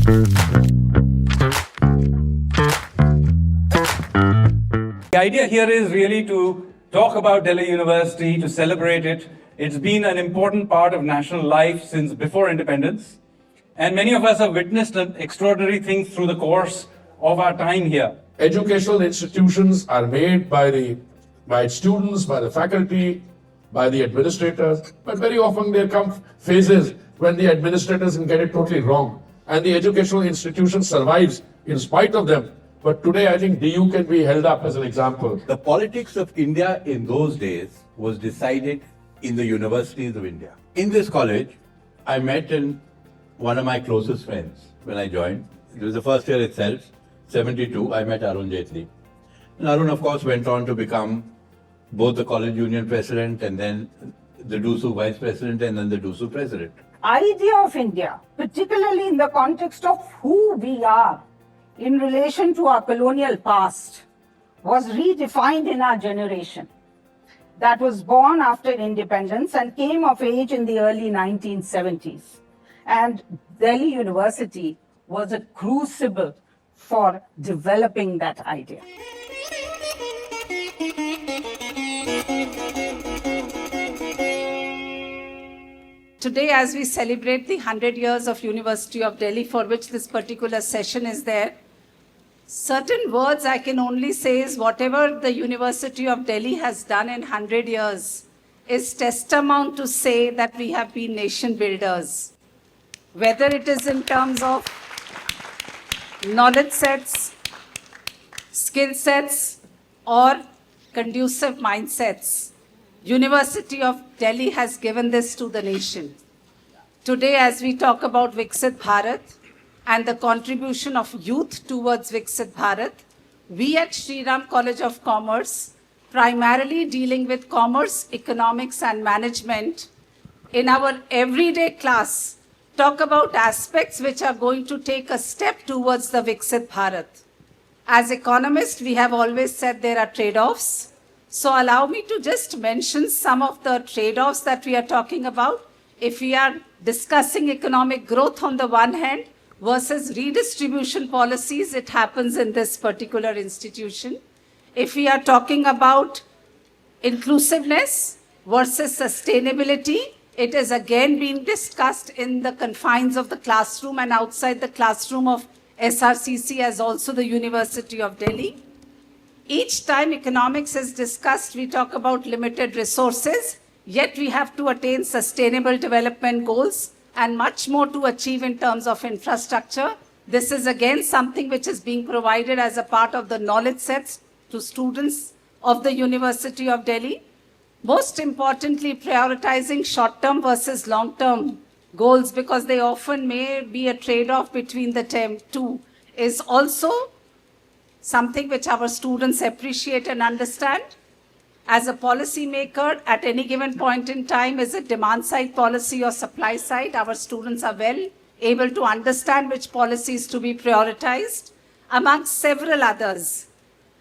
The idea here is really to talk about Delhi University, to celebrate it. It's been an important part of national life since before independence. And many of us have witnessed extraordinary things through the course of our time here. Educational institutions are made by students, by the faculty, by the administrators, but very often there come phases when the administrators can get it totally wrong, and the educational institution survives in spite of them. But today I think DU can be held up as an example. The politics of India in those days was decided in the universities of India. In this college, I met one of my closest friends when I joined. It was the first year itself, 72, I met Arun Jaitley. And Arun, of course, went on to become both the college union president and then the DUSU vice president and then the DUSU president. Idea of India, particularly in the context of who we are in relation to our colonial past, was redefined in our generation. That was born after independence and came of age in the early 1970s. And Delhi University was a crucible for developing that idea. Today, as we celebrate the 100 years of University of Delhi, for which this particular session is there, certain words I can only say is whatever the University of Delhi has done in 100 years is tantamount to say that we have been nation builders. Whether it is in terms of knowledge sets, skill sets, or conducive mindsets, University of Delhi has given this to the nation. Today, as we talk about Viksit Bharat and the contribution of youth towards Viksit Bharat, we at Sri Ram College of Commerce, primarily dealing with commerce, economics, and management, in our everyday class, talk about aspects which are going to take a step towards the Viksit Bharat. As economists, we have always said there are trade-offs. So allow me to just mention some of the trade-offs that we are talking about. If we are discussing economic growth on the one hand versus redistribution policies, it happens in this particular institution. If we are talking about inclusiveness versus sustainability, it is again being discussed in the confines of the classroom and outside the classroom of SRCC as also the University of Delhi. Each time economics is discussed, we talk about limited resources, yet we have to attain sustainable development goals and much more to achieve in terms of infrastructure. This is again something which is being provided as a part of the knowledge sets to students of the University of Delhi. Most importantly, prioritizing short-term versus long-term goals, because they often may be a trade-off between the two, is also something which our students appreciate and understand. As a policy maker, at any given point in time, is it demand side policy or supply side? Our students are well able to understand which policies to be prioritized, amongst several others.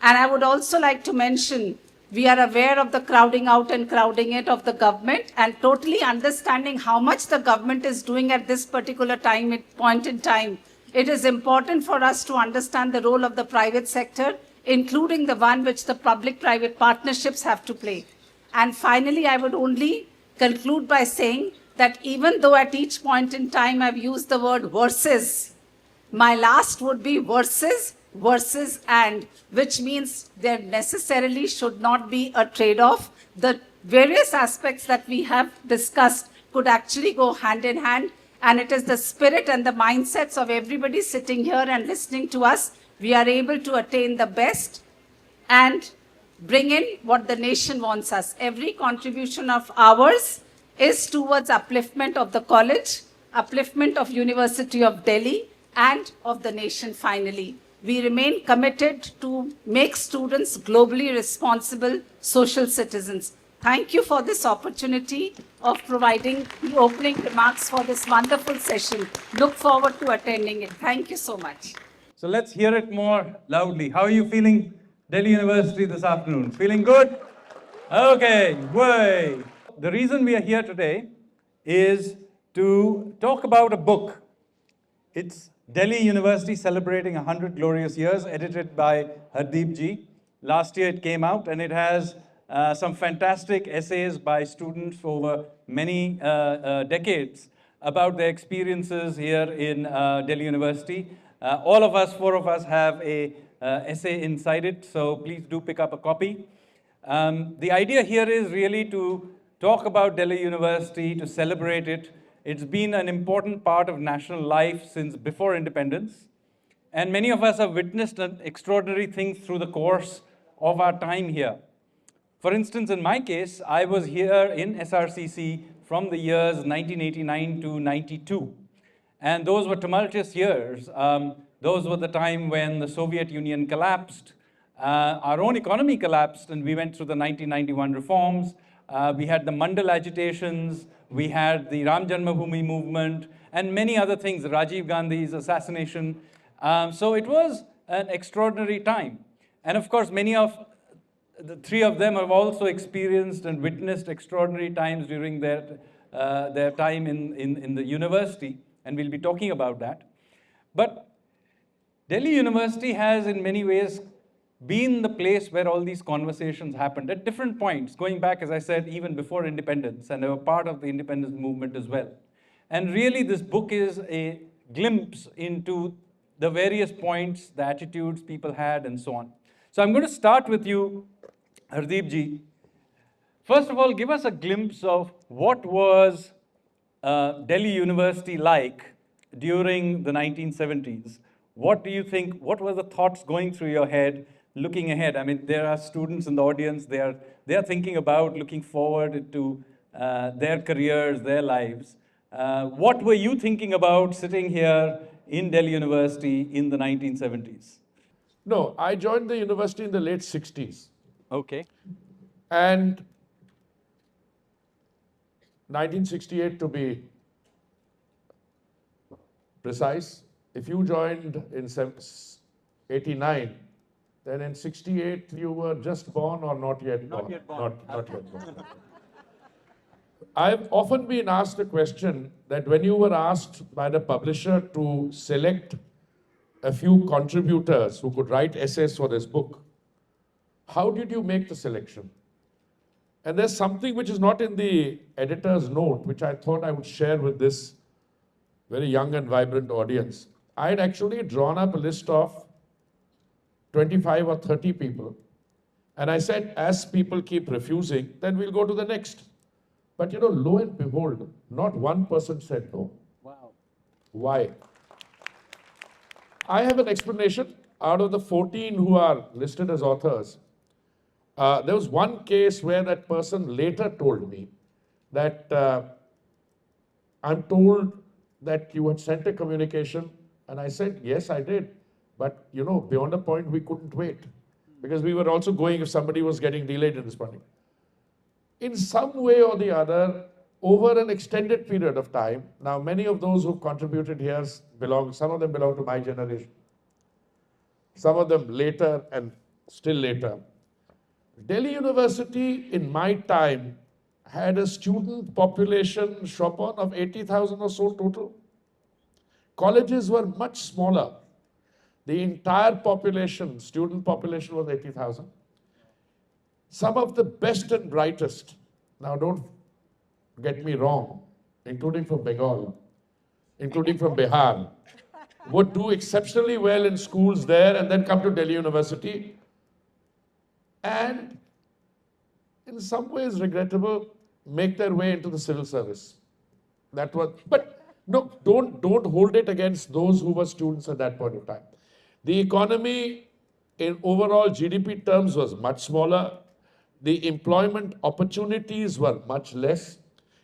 And I would also like to mention, we are aware of the crowding out and crowding in of the government, and totally understanding how much the government is doing at this particular point in time. It is important for us to understand the role of the private sector, including the one which the public-private partnerships have to play. And finally, I would only conclude by saying that even though at each point in time I've used the word versus, my last would be versus and, which means there necessarily should not be a trade-off. The various aspects that we have discussed could actually go hand in hand. And it is the spirit and the mindsets of everybody sitting here and listening to us. We are able to attain the best and bring in what the nation wants us. Every contribution of ours is towards upliftment of the college, upliftment of University of Delhi, and of the nation finally. We remain committed to make students globally responsible social citizens. Thank you for this opportunity of providing the opening remarks for this wonderful session. Look forward to attending it. Thank you so much. So let's hear it more loudly. How are you feeling, Delhi University, this afternoon? Feeling good? Okay, way. The reason we are here today is to talk about a book. It's Delhi University celebrating 100 glorious years, edited by Hardeep Ji. Last year it came out, and it has some fantastic essays by students over many decades about their experiences here in Delhi University. All of us, four of us, have a essay inside it, so please do pick up a copy. The idea here is really to talk about Delhi University, to celebrate it. It's been an important part of national life since before independence. And many of us have witnessed extraordinary things through the course of our time here. For instance, in my case, I was here in SRCC from the years 1989 to 92. And those were tumultuous years. Those were the time when the Soviet Union collapsed, our own economy collapsed, and we went through the 1991 reforms. We had the Mandal agitations, we had the Ram Janmabhoomi movement, and many other things, Rajiv Gandhi's assassination. So it was an extraordinary time. And of course, many of the three of them have also experienced and witnessed extraordinary times during their time in the university, and we'll be talking about that. But Delhi University has in many ways been the place where all these conversations happened at different points, going back, as I said, even before independence, and they were part of the independence movement as well. And really, this book is a glimpse into the various points, the attitudes people had, and so on. So I'm going to start with you, Hardeep Ji. First of all, give us a glimpse of what was Delhi University like during the 1970s. What do you think, what were the thoughts going through your head looking ahead? I mean, there are students in the audience, they are thinking about looking forward to their careers, their lives. What were you thinking about sitting here in Delhi University in the 1970s? No, I joined the university in the late 60s. Okay. And 1968 to be precise. If you joined in 89, then in 68 you were just born or not yet born? Not yet born. Not yet born. I've often been asked a question that when you were asked by the publisher to select a few contributors who could write essays for this book, how did you make the selection? And there's something which is not in the editor's note, which I thought I would share with this very young and vibrant audience. I had actually drawn up a list of 25 or 30 people. And I said, as people keep refusing, then we'll go to the next. But you know, lo and behold, not one person said no. Wow. Why? I have an explanation. Out of the 14 who are listed as authors, there was one case where that person later told me that I'm told that you had sent a communication, and I said, yes, I did. But, you know, beyond a point, we couldn't wait because we were also going if somebody was getting delayed in responding. In some way or the other, over an extended period of time, now many of those who've contributed here some of them belong to my generation, some of them later and still later. Delhi University, in my time, had a student population, Chopin, of 80,000 or so total. Colleges were much smaller. The entire population, student population, was 80,000. Some of the best and brightest, now don't get me wrong, including from Bengal, including from Bihar, would do exceptionally well in schools there and then come to Delhi University. And in some ways regrettable, make their way into the civil service. That was, but no, don't hold it against those who were students at that point of time. The economy in overall GDP terms was much smaller. The employment opportunities were much less.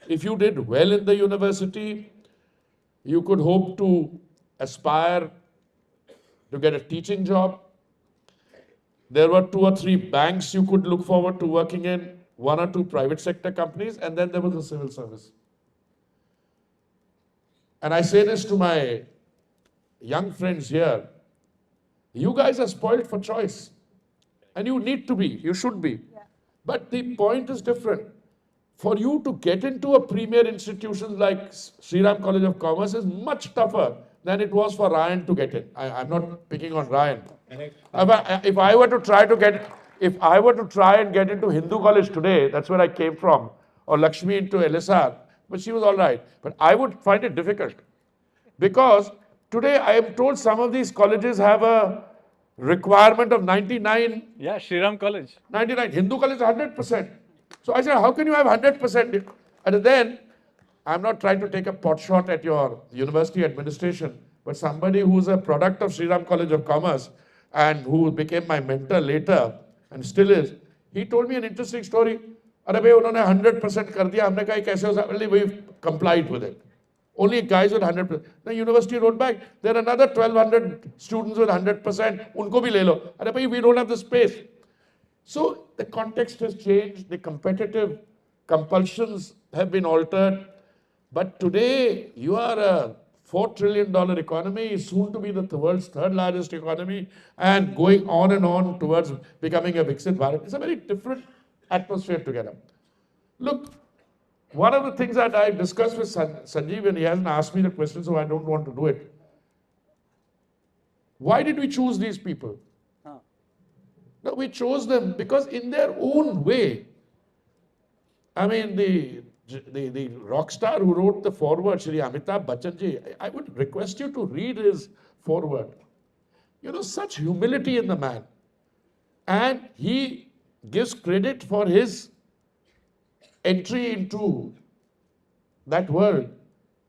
If you did well in the university, you could hope to aspire to get a teaching job. There were 2 or 3 banks you could look forward to working in, 1 or 2 private sector companies, and then there was the civil service. And I say this to my young friends here, you guys are spoiled for choice. And you need to be, you should be. Yeah. But the point is different. For you to get into a premier institution like Sri Ram College of Commerce is much tougher than it was for Raian to get in. I'm not picking on Raian. If I were to try to get, if I were to try and get into Hindu college today, that's where I came from, or Lakshmi into LSR, but she was all right. But I would find it difficult because today I am told some of these colleges have a requirement of 99. Yeah, Shriram College. 99. Hindu college is 100%. So I said, how can you have 100%? And then, I'm not trying to take a pot shot at your university administration, but somebody who's a product of Shriram College of Commerce and who became my mentor later and still is, he told me an interesting story. अरे भाई उन्होंने 100% कर दिया, हमने कहा कैसे हो सकता? We've complied with it. Only guys with 100%. The university wrote back, there are another 1,200 students with 100%. उनको भी ले लो. अरे भाई, we don't have the space. So the context has changed. The competitive compulsions have been altered. But today, you are a $4 trillion economy, soon to be the world's third largest economy, and going on and on towards becoming a Viksit Bharat. It's a very different atmosphere together. Look, one of the things that I discussed with Sanjeev, and he hasn't asked me the question, so I don't want to do it. Why did we choose these people? No, we chose them because in their own way, I mean, the rock star who wrote the foreword, Shri Amitabh Bachchan ji, I would request you to read his foreword. You know, such humility in the man. And he gives credit for his entry into that world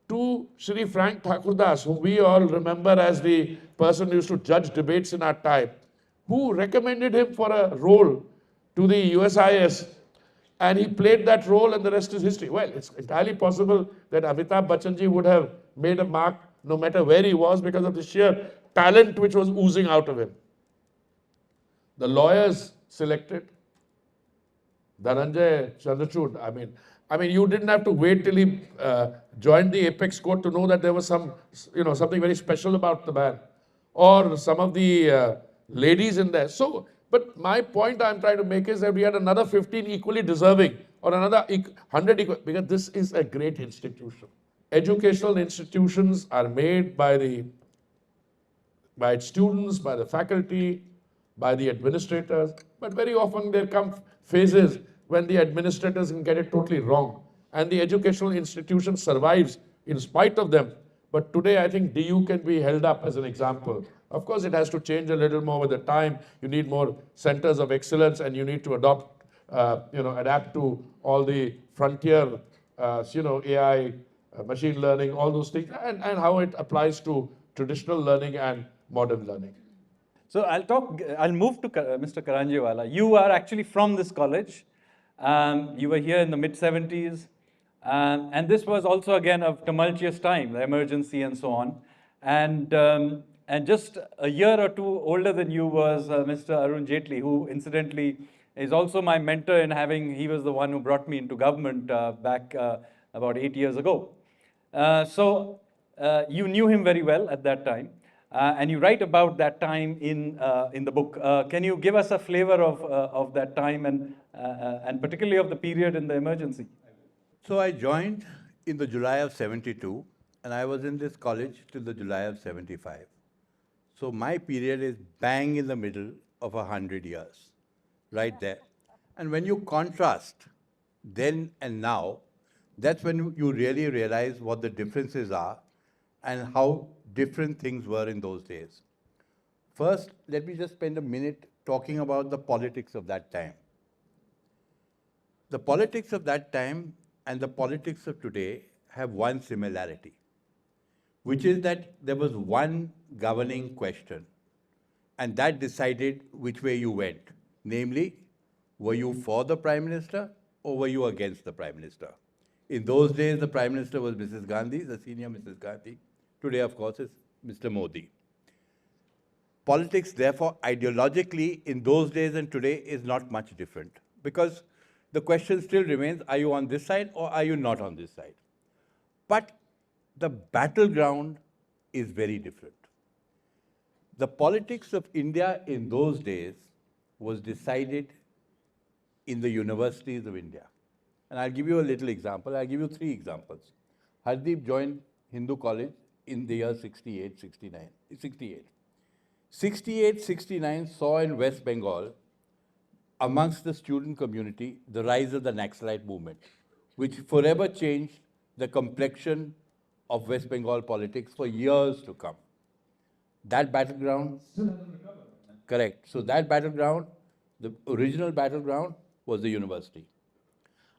to Shri Frank Thakurdas, whom we all remember as the person who used to judge debates in our time, who recommended him for a role to the USIS. And he played that role and the rest is history. Well, it's entirely possible that Amitabh Bachchan ji would have made a mark no matter where he was because of the sheer talent which was oozing out of him. The lawyers selected Dhananjaya, Chandrachud. I mean, you didn't have to wait till he joined the Apex Court to know that there was something very special about the man, or some of the ladies in there. So, but my point I'm trying to make is that we had another 15 equally deserving, or another 100 equal, because this is a great institution. Educational institutions are made by its students, by the faculty, by the administrators, but very often there come phases when the administrators can get it totally wrong, and the educational institution survives in spite of them. But today, I think DU can be held up as an example. Of course, it has to change a little more with the time. You need more centers of excellence, and you need to adapt to all the frontier, AI, machine learning, all those things, and how it applies to traditional learning and modern learning. So I'll move to Mr. Karanjawala. You are actually from this college. You were here in the mid-70s. And this was also, again, a tumultuous time, the emergency and so on. And just a year or two older than you was Mr. Arun Jaitley, who incidentally is also my mentor he was the one who brought me into government back about 8 years ago. So you knew him very well at that time. And you write about that time in the book. Can you give us a flavor of that time and particularly of the period in the emergency? So I joined in the July of 72, and I was in this college till the July of 75. So my period is bang in the middle of 100 years, right there. And when you contrast then and now, that's when you really realize what the differences are and how different things were in those days. First, let me just spend a minute talking about the politics of that time. The politics of that time and the politics of today have one similarity, which is that there was one governing question, and that decided which way you went. Namely, were you for the Prime Minister or were you against the Prime Minister? In those days, the Prime Minister was Mrs. Gandhi, the senior Mrs. Gandhi. Today, of course, is Mr. Modi. Politics, therefore, ideologically, in those days and today is not much different, because the question still remains, are you on this side or are you not on this side? But the battleground is very different. The politics of India in those days was decided in the universities of India. And I'll give you a little example. I'll give you 3 examples. Hardeep joined Hindu College in the year 68, 69, 68. 68, 69 saw in West Bengal, amongst the student community, the rise of the Naxalite movement, which forever changed the complexion of West Bengal politics for years to come. That battleground, correct. So that battleground, the original battleground, was the university.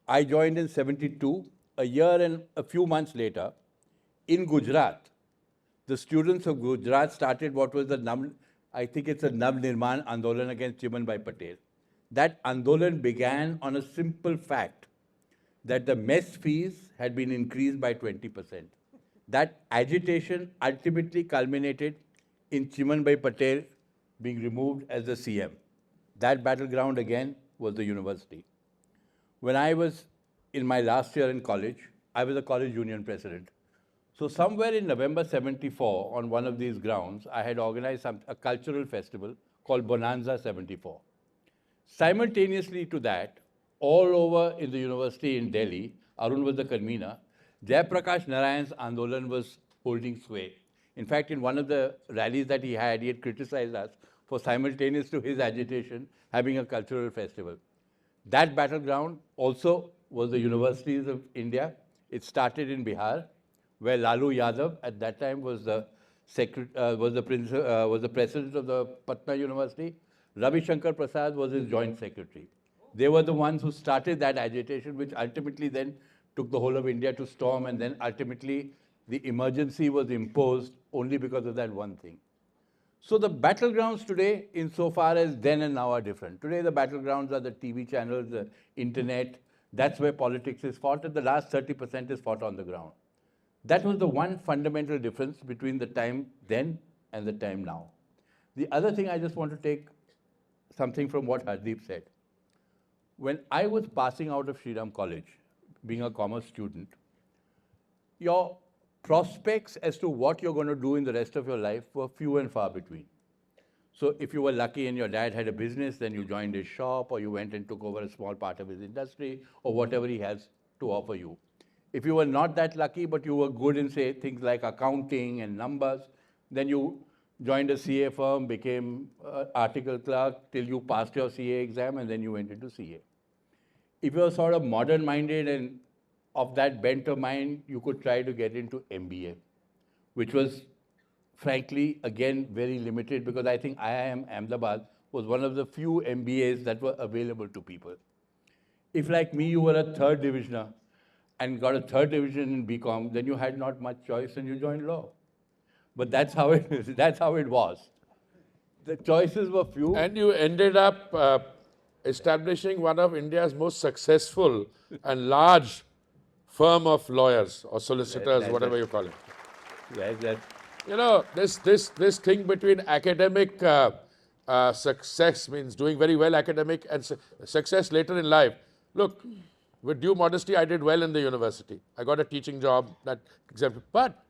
I joined in 72. A year and a few months later, in Gujarat, the students of Gujarat started what was I think it's a Nav Nirman Andolan against Chimanbhai Patel. That Andolan began on a simple fact that the mess fees had been increased by 20%. That agitation ultimately culminated in Chimanbhai Patel being removed as the CM. That battleground again was the university. When I was in my last year in college, I was a college union president. So somewhere in November 74, on one of these grounds, I had organized a cultural festival called Bonanza 74. Simultaneously to that, all over in the university in Delhi, Arun was the convener, Jayaprakash Narayan's Andolan was holding sway. In fact, in one of the rallies that he had criticized us for simultaneous to his agitation having a cultural festival. That battleground also was the universities of India. It started in Bihar, where Lalu Yadav at that time was the president of the Patna University. Ravi Shankar Prasad was his joint secretary. They were the ones who started that agitation, which ultimately then took the whole of India to storm, and then ultimately the emergency was imposed only because of that one thing. So the battlegrounds today, insofar as then and now, are different. Today the battlegrounds are the TV channels, the internet. That's where politics is fought, and the last 30% is fought on the ground. That was the one fundamental difference between the time then and the time now. The other thing, I just want to take something from what Hardeep said. When I was passing out of Shriram College, being a commerce student, your prospects as to what you're going to do in the rest of your life were few and far between. So if you were lucky and your dad had a business, then you joined his shop, or you went and took over a small part of his industry, or whatever he has to offer you. If you were not that lucky, but you were good in, say, things like accounting and numbers, then you joined a CA firm, became an article clerk till you passed your CA exam, and then you went into CA. If you were sort of modern-minded and of that bent of mind, you could try to get into MBA, which was, frankly, again, very limited, because I think IIM Ahmedabad was one of the few MBAs that were available to people. If, like me, you were a third divisioner and got a third division in BCom, then you had not much choice and you joined law. But that's how it was. The choices were few. And you ended up establishing one of India's most successful and large firm of lawyers or solicitors, whatever you call it. Yes. You know, this thing between academic success, means doing very well academic, and success later in life. Look, with due modesty, I did well in the university. I got a teaching job, that example. But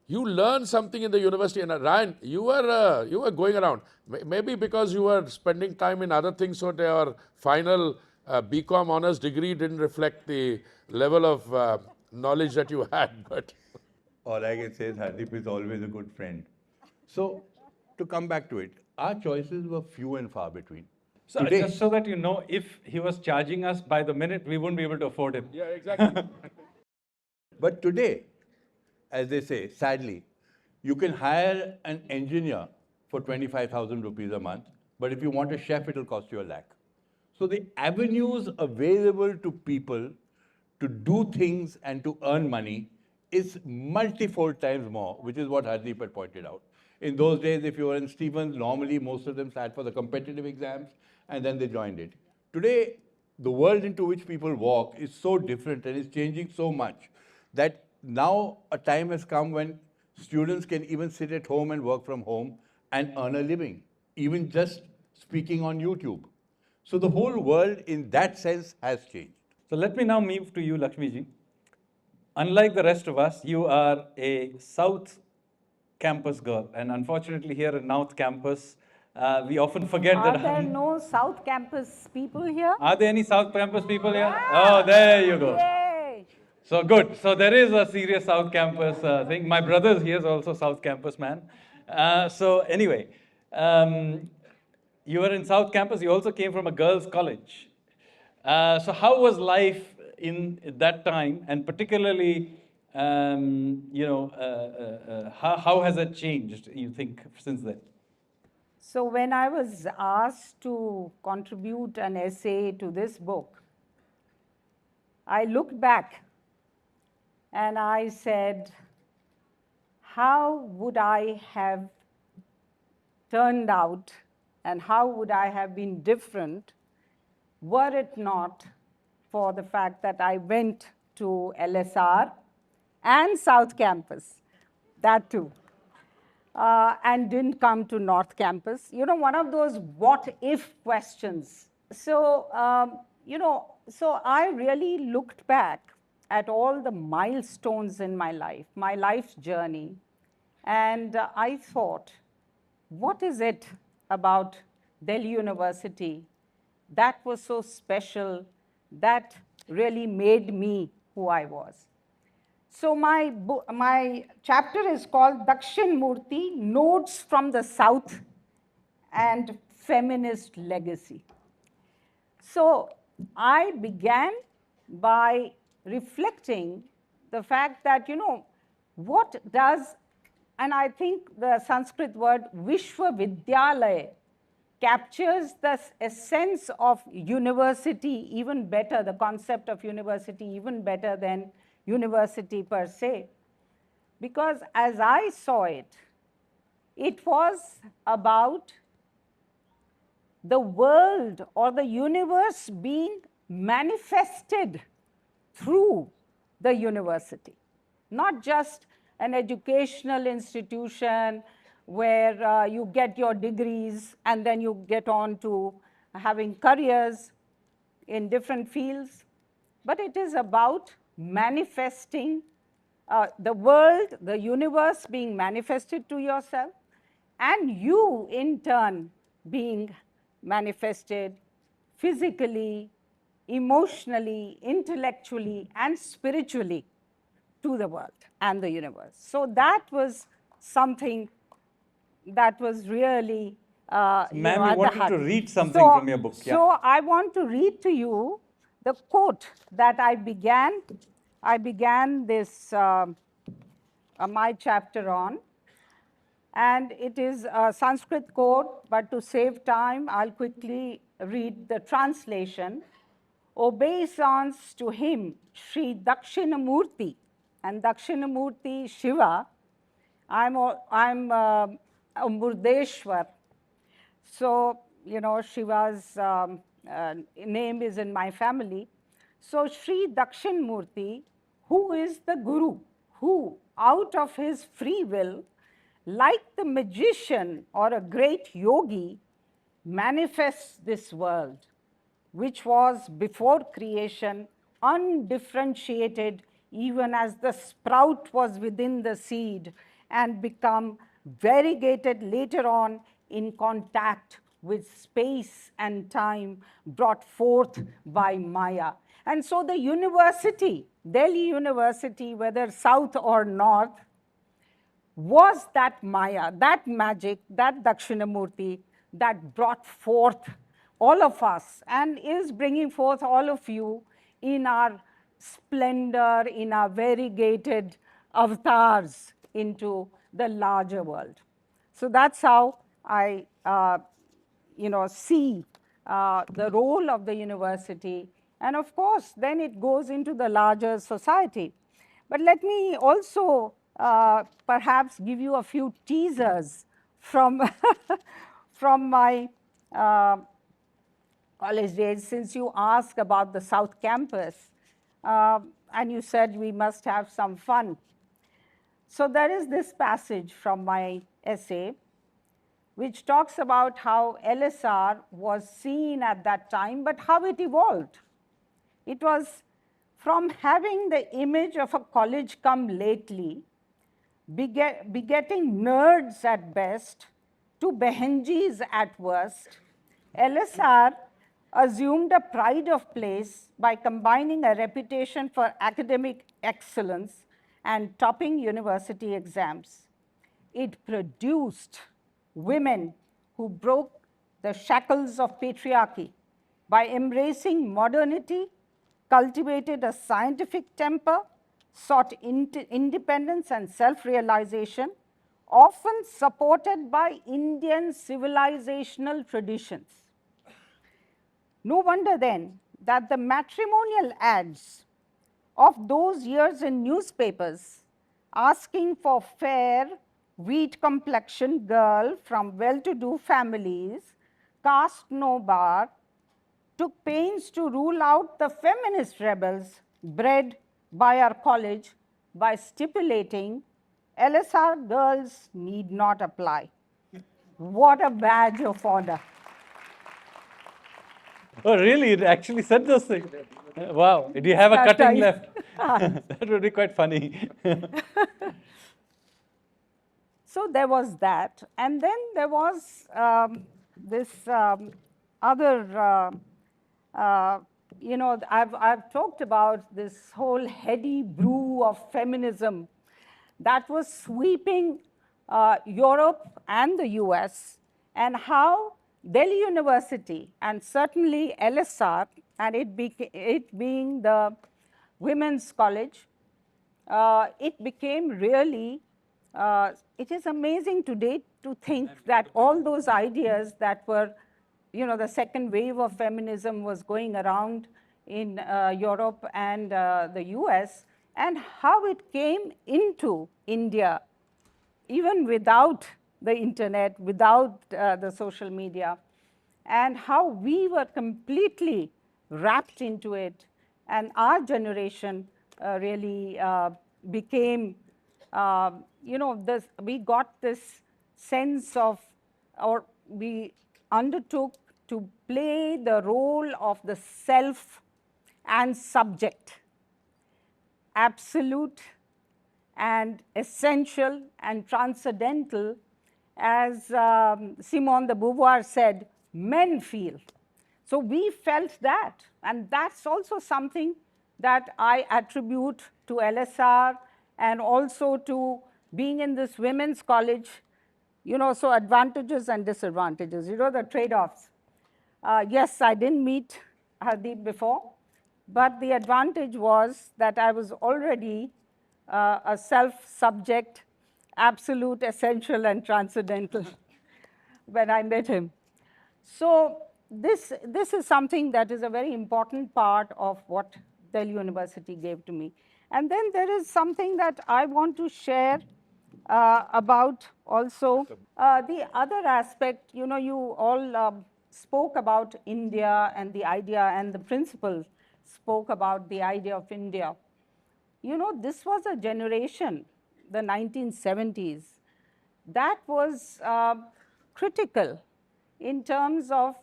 you learn something in the university, and Ryan, you were going around. Maybe because you were spending time in other things, so your final BCom honors degree didn't reflect the level of knowledge that you had. But all I can say is Hardeep is always a good friend. So, to come back to it, our choices were few and far between. So Today, just so that you know, if he was charging us by the minute, we wouldn't be able to afford him. yeah, exactly. but today, as they say, sadly, you can hire an engineer for 25,000 rupees a month, but if you want a chef, it'll cost you 1 lakh. So the avenues available to people to do things and to earn money is multifold times more, which is what Hardeep had pointed out. In those days, if you were in Stevens, normally most of them sat for the competitive exams and then they joined it. Today, the world into which people walk is so different and is changing so much that now a time has come when students can even sit at home and work from home and earn a living, even just speaking on YouTube. So the whole world in that sense has changed. So let me now move to you, Lakshmi ji. Unlike the rest of us, you are a South campus girl, and unfortunately here at North campus, we often forget Are that. there no South Campus people here? Are there any South campus people here? Oh, there you go. Yay! So good. So there is a serious South Campus thing. My brother here is also South Campus man. So anyway, you were in South Campus. You also came from a girls' college. So how was life in that time, and particularly, how has it changed? You think since then? So when I was asked to contribute an essay to this book, I looked back and I said, how would I have turned out and how would I have been different were it not for the fact that I went to LSR and South Campus, that too, and didn't come to North Campus. You know, one of those what if questions. So, so I really looked back at all the milestones in my life, my life's journey, and I thought, what is it about Delhi University that was so special, that really made me who I was? So my chapter is called Dakshin Murti, Notes from the South and Feminist Legacy. So I began by reflecting the fact that, what does, and I think the Sanskrit word Vishwavidyalaya captures the essence of university even better, the concept of university even better than university per se. Because as I saw it, it was about the world or the universe being manifested through the university, not just an educational institution where you get your degrees and then you get on to having careers in different fields, but it is about manifesting the world, the universe being manifested to yourself, and you in turn being manifested physically, emotionally, intellectually, and spiritually to the world and the universe. So that was something that was really Ma'am, you wanted to read something from your book. So I want to read to you the quote that I began this my chapter on. And it is a Sanskrit quote, but to save time, I'll quickly read the translation. Obeisance to him, Sri Dakshinamurti, and Dakshinamurti Shiva. I'm a Murdeshwar. So, Shiva's name is in my family. So, Sri Dakshinamurti, who is the Guru, who out of his free will, like the magician or a great yogi, manifests this world, which was before creation undifferentiated, even as the sprout was within the seed, and become variegated later on in contact with space and time brought forth by Maya. And so the university, Delhi University, whether south or north, was that Maya, that magic, that Dakshinamurti that brought forth all of us and is bringing forth all of you in our splendor, in our variegated avatars into the larger world. So that's how I see the role of the university. And of course, then it goes into the larger society. But let me also perhaps give you a few teasers from, from my college days, since you asked about the South Campus, and you said we must have some fun. So there is this passage from my essay, which talks about how LSR was seen at that time, but how it evolved. It was from having the image of a college come lately, begetting nerds at best, to Behenjis at worst. LSR assumed a pride of place by combining a reputation for academic excellence and topping university exams. It produced women who broke the shackles of patriarchy by embracing modernity, cultivated a scientific temper, sought independence and self-realization, often supported by Indian civilizational traditions. No wonder then that the matrimonial ads of those years in newspapers asking for fair, wheat complexioned girl from well-to-do families, caste no bar, took pains to rule out the feminist rebels bred by our college by stipulating LSR girls need not apply. What a badge of honor. Oh, really? It actually said those things? Wow. Do you have a That's cutting right. left? That would be quite funny. So there was that. And then there was this other, I've talked about this whole heady brew of feminism that was sweeping Europe and the US, and how Delhi University and certainly LSR, and it being the women's college, it became really, it is amazing today to think that all those ideas that were, the second wave of feminism was going around in Europe and the US, and how it came into India, even without the internet, without the social media, and how we were completely wrapped into it. And our generation really became, we got this sense of, or we undertook to play the role of the self and subject, absolute and essential and transcendental, as Simone de Beauvoir said, men feel. So we felt that, and that's also something that I attribute to LSR and also to being in this women's college, so advantages and disadvantages, the trade-offs. Yes, I didn't meet Hardeep before, but the advantage was that I was already a self-subject, absolute, essential, and transcendental when I met him. So this is something that is a very important part of what Delhi University gave to me. And then there is something that I want to share about also. The other aspect, you all spoke about India and the idea, and the principal spoke about the idea of India. This was a generation, the 1970s, that was critical in terms of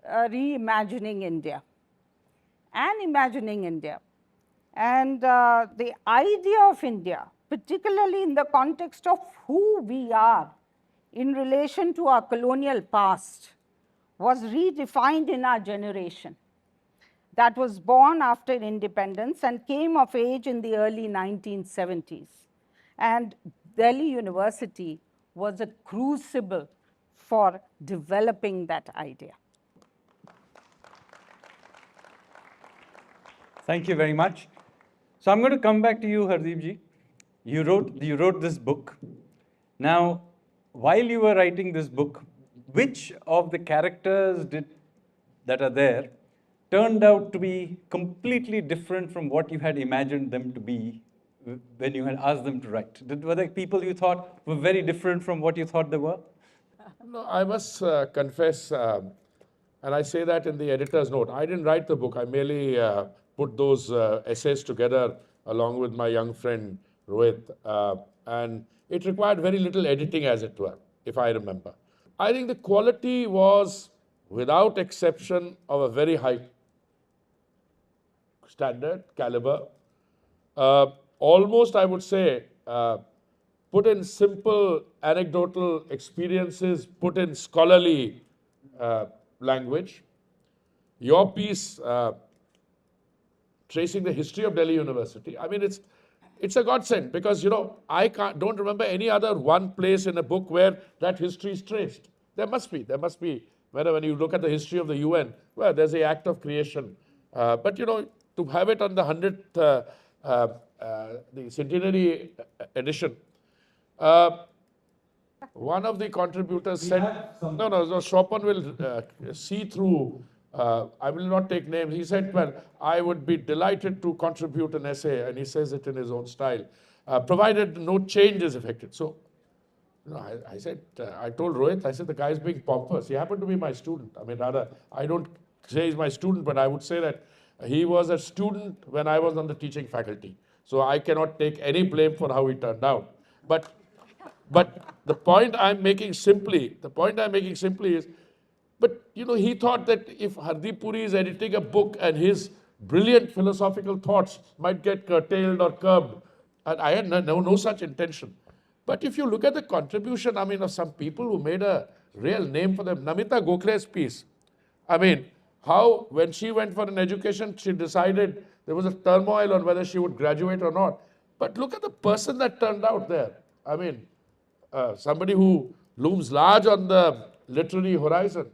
reimagining India and imagining India. And the idea of India, particularly in the context of who we are in relation to our colonial past, was redefined in our generation, that was born after independence and came of age in the early 1970s. And Delhi University was a crucible for developing that idea. Thank you very much. So I'm going to come back to you, Hardeep ji. You wrote this book. Now, while you were writing this book, which of the characters that are there turned out to be completely different from what you had imagined them to be when you had asked them to write? Were there people you thought were very different from what you thought they were? No, I must confess, and I say that in the editor's note, I didn't write the book. I merely put those essays together along with my young friend Rohit, and it required very little editing, as it were, if I remember. I think the quality was, without exception, of a very high standard, caliber. Almost, I would say, put in simple anecdotal experiences, put in scholarly language. your piece tracing the history of Delhi University, I mean, it's a godsend because, I don't remember any other one place in a book where that history is traced. There must be. When you look at the history of the UN, well, there's the act of creation. But, to have it on the 100th, the centenary edition, one of the contributors said, no, Chopin will see through, I will not take names. He said, well, I would be delighted to contribute an essay, and he says it in his own style, provided no change is effected. So, I said, I told Rohit, I said, the guy's being pompous. He happened to be my student. I mean, rather, I don't say he's my student, but I would say that he was a student when I was on the teaching faculty. So I cannot take any blame for how he turned out. But the point I'm making simply is, but he thought that if Hardeep Puri is editing a book and his brilliant philosophical thoughts might get curtailed or curbed, and I had no such intention. But if you look at the contribution, of some people who made a real name for them, Namita Gokhale's piece, how when she went for an education, she decided there was a turmoil on whether she would graduate or not. But look at the person that turned out there. Somebody who looms large on the literary horizon.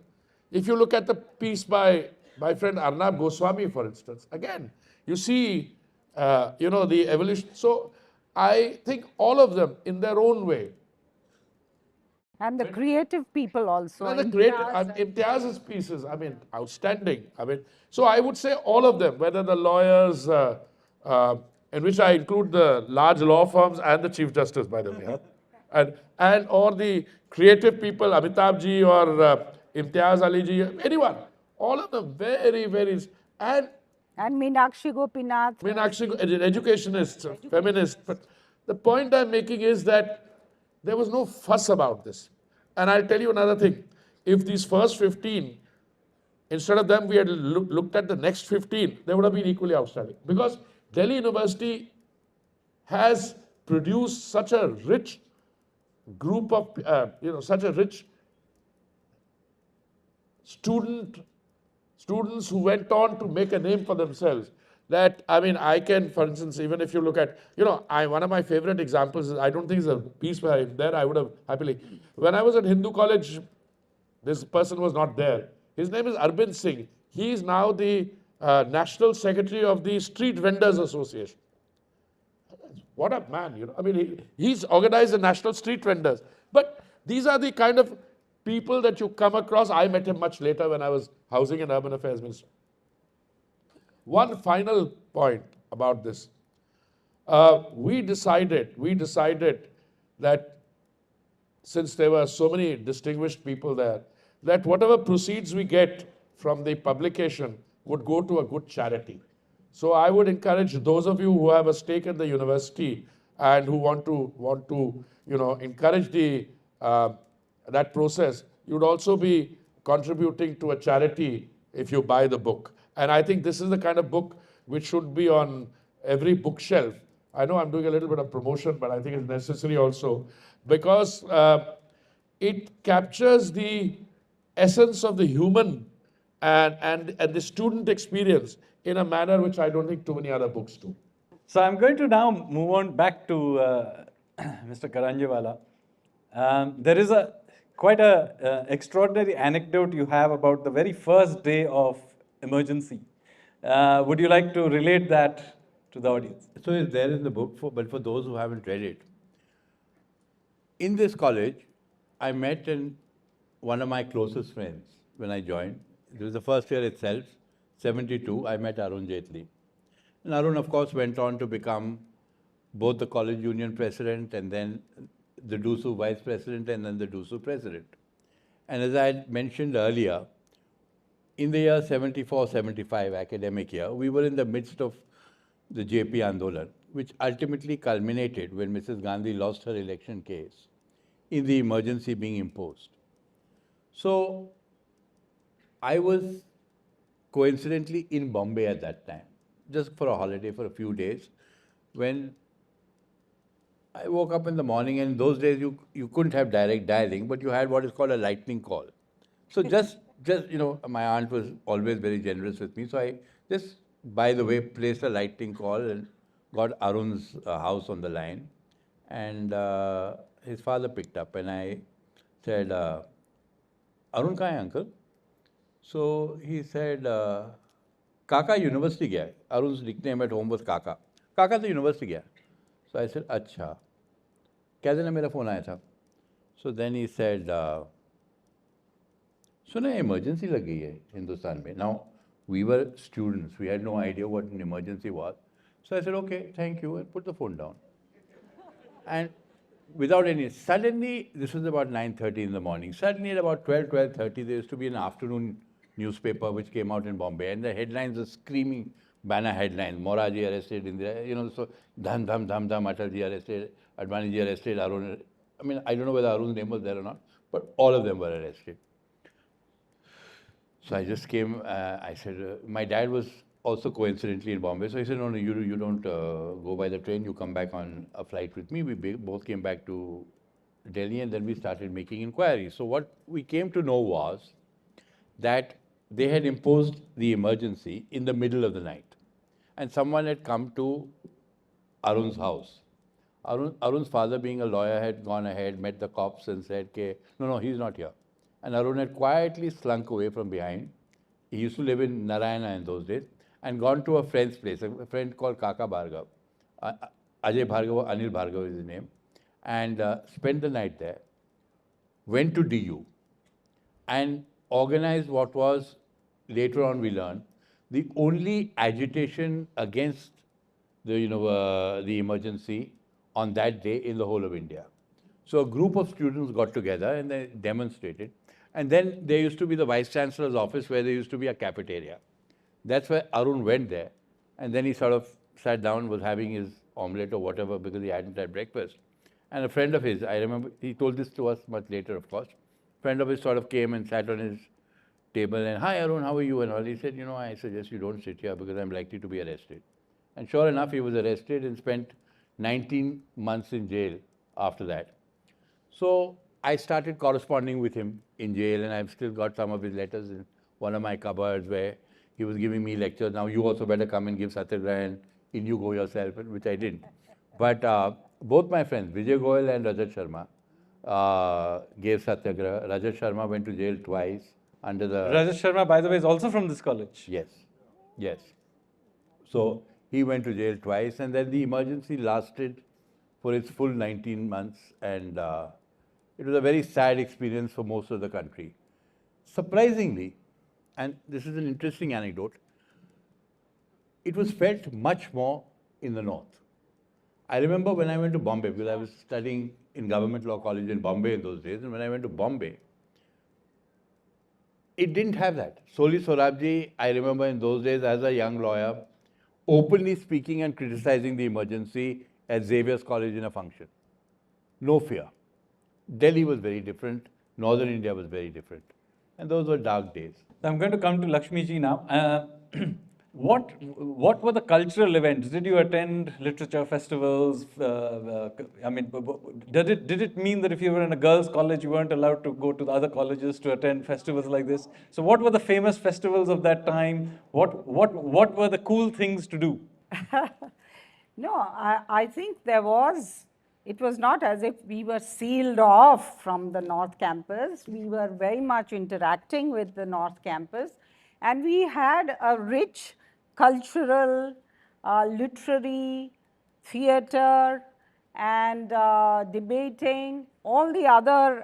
If you look at the piece by my friend Arnab Goswami, for instance, again, you see, the evolution. So I think all of them, in their own way. And the creative people also. And Imtiaz's pieces, outstanding. So I would say all of them, whether the lawyers, in which I include the large law firms and the Chief Justice, by the way, and or the creative people, Amitabh ji or Imtiaz Ali ji, anyone, all of them very, very, and Meenakshi Gopinath. Educationist, feminist. But the point I'm making is that there was no fuss about this. And I'll tell you another thing. If these first 15, instead of them, we had looked at the next 15, they would have been equally outstanding. Because Delhi University has produced such a rich group of, such a rich students who went on to make a name for themselves. That, I can, for instance, even if you look at, one of my favorite examples is, I don't think it's a piece by him there, I would have happily. When I was at Hindu College, this person was not there. His name is Arbind Singh. He is now the National Secretary of the Street Vendors Association. What a man, he's organized the National Street Vendors. But these are the kind of people that you come across. I met him much later when I was Housing and Urban Affairs Minister. One final point about this. We decided that since there were so many distinguished people there, that whatever proceeds we get from the publication would go to a good charity. So I would encourage those of you who have a stake in the university and who want to encourage the that process, you'd also be contributing to a charity if you buy the book. And I think this is the kind of book which should be on every bookshelf. I know I'm doing a little bit of promotion, but I think it's necessary also because it captures the essence of the human and the student experience in a manner which I don't think too many other books do. So I'm going to now move on back to Mr. Karanjawala. There is quite a extraordinary anecdote you have about the very first day of emergency. Would you like to relate that to the audience? So it's there in the book, but for those who haven't read it. In this college, I met one of my closest friends when I joined. It was the first year itself, 72, I met Arun Jaitley. And Arun, of course, went on to become both the college union president and then the DUSU vice president and then the DUSU president. And as I had mentioned earlier, in the year 74-75 academic year, we were in the midst of the JP Andolan, which ultimately culminated when Mrs. Gandhi lost her election case in the emergency being imposed. So I was coincidentally in Bombay at that time, just for a holiday for a few days, when I woke up in the morning, and in those days you couldn't have direct dialing, but you had what is called a lightning call. So just just, my aunt was always very generous with me. So I just, by the way, placed a lightning call and got Arun's house on the line. And his father picked up and I said, Arun kahan hai, uncle? So he said, Kaka university gaya. Arun's nickname at home was Kaka. Kaka to university gaya. So I said, अच्छा. क्या दिन मेरा phone आया था. So then he said, सुना emergency लग गई है हिंदुस्तान में. Now we were students. We had no idea what an emergency was. So I said, okay, thank you, and put the phone down. And without any, suddenly, this was about 9:30 in the morning. Suddenly at about 12:30, there used to be an afternoon newspaper which came out in Bombay, and the headlines were screaming banner headlines. Moraji arrested, Indira, so dham, dham, dham, dham, Atalji arrested, Advaniji arrested, Arun. I mean, I don't know whether Arun's name was there or not, but all of them were arrested. So I just came, I said, my dad was also coincidentally in Bombay. So he said, no, you don't go by the train, you come back on a flight with me. We both came back to Delhi and then we started making inquiries. So what we came to know was that they had imposed the emergency in the middle of the night. And someone had come to Arun's house. Arun's father, being a lawyer, had gone ahead, met the cops and said, no, he's not here. And Arun had quietly slunk away from behind. He used to live in Narayana in those days and gone to a friend's place, a friend called Kaka Bhargav. Ajay Bhargav, Anil Bhargav is his name. And spent the night there, went to DU and organized what was, later on we learned, the only agitation against the emergency on that day in the whole of India. So a group of students got together and they demonstrated. And then there used to be the Vice Chancellor's office where there used to be a cafeteria. That's where Arun went there. And then he sort of sat down, was having his omelette or whatever because he hadn't had breakfast. And a friend of his, I remember, he told this to us much later, of course. A friend of his sort of came and sat on his table and, hi Arun, how are you? And all. He said, I suggest you don't sit here because I'm likely to be arrested. And sure enough, he was arrested and spent 19 months in jail after that. So I started corresponding with him in jail, and I've still got some of his letters in one of my cupboards where he was giving me lectures. Now you also better come and give Satyagraha, and in you go yourself, which I didn't. But both my friends, Vijay Gokhale and Rajat Sharma, gave Satyagraha. Rajat Sharma went to jail twice under the... Rajat Sharma, by the way, is also from this college. Yes. So he went to jail twice, and then the emergency lasted for its full 19 months, and it was a very sad experience for most of the country. Surprisingly, and this is an interesting anecdote, it was felt much more in the north. I remember when I went to Bombay, because I was studying in Government Law College in Bombay in those days, and when I went to Bombay, it didn't have that. Soli Sorabji, I remember in those days as a young lawyer, openly speaking and criticizing the emergency at Xavier's College in a function. No fear. Delhi was very different. Northern India was very different. And those were dark days. I'm going to come to Lakshmi ji now. What were the cultural events? Did you attend literature festivals? Did it mean that if you were in a girls' college, you weren't allowed to go to the other colleges to attend festivals like this? So what were the famous festivals of that time? What were the cool things to do? No, I think it was not as if we were sealed off from the North Campus. We were very much interacting with the North Campus. And we had a rich cultural, literary, theater, and debating, all the other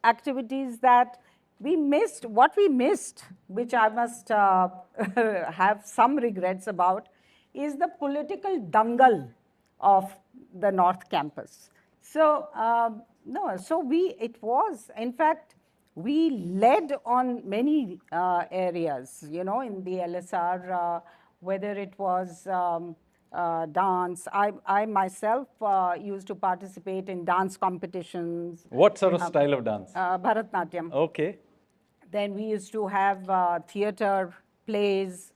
activities that we missed. What we missed, which I must have some regrets about, is the political dangle of the North Campus. So, in fact, we led on many areas, in the LSR, whether it was dance. I myself used to participate in dance competitions. What sort of style of dance? Bharatnatyam. Okay. Then we used to have theater plays.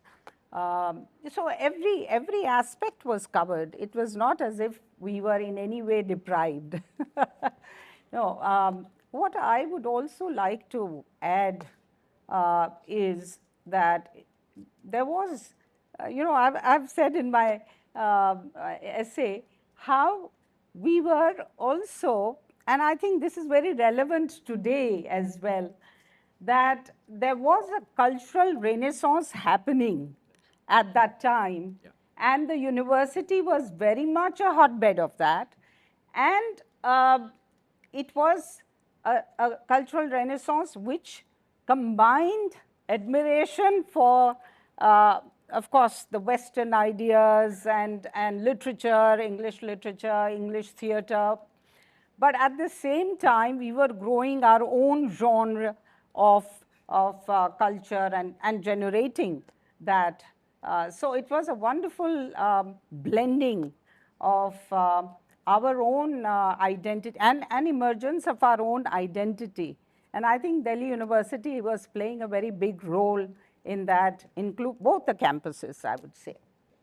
So every aspect was covered. It was not as if we were in any way deprived. No. What I would also like to add is that there was, I've said in my essay how we were also, and I think this is very relevant today as well, that there was a cultural renaissance happening at that time, and the university was very much a hotbed of that. And it was a cultural renaissance which combined admiration for, of course, the Western ideas and literature, English theatre. But at the same time, we were growing our own genre of culture and generating that. So it was a wonderful blending of our own identity and emergence of our own identity. And I think Delhi University was playing a very big role in that, include both the campuses, I would say.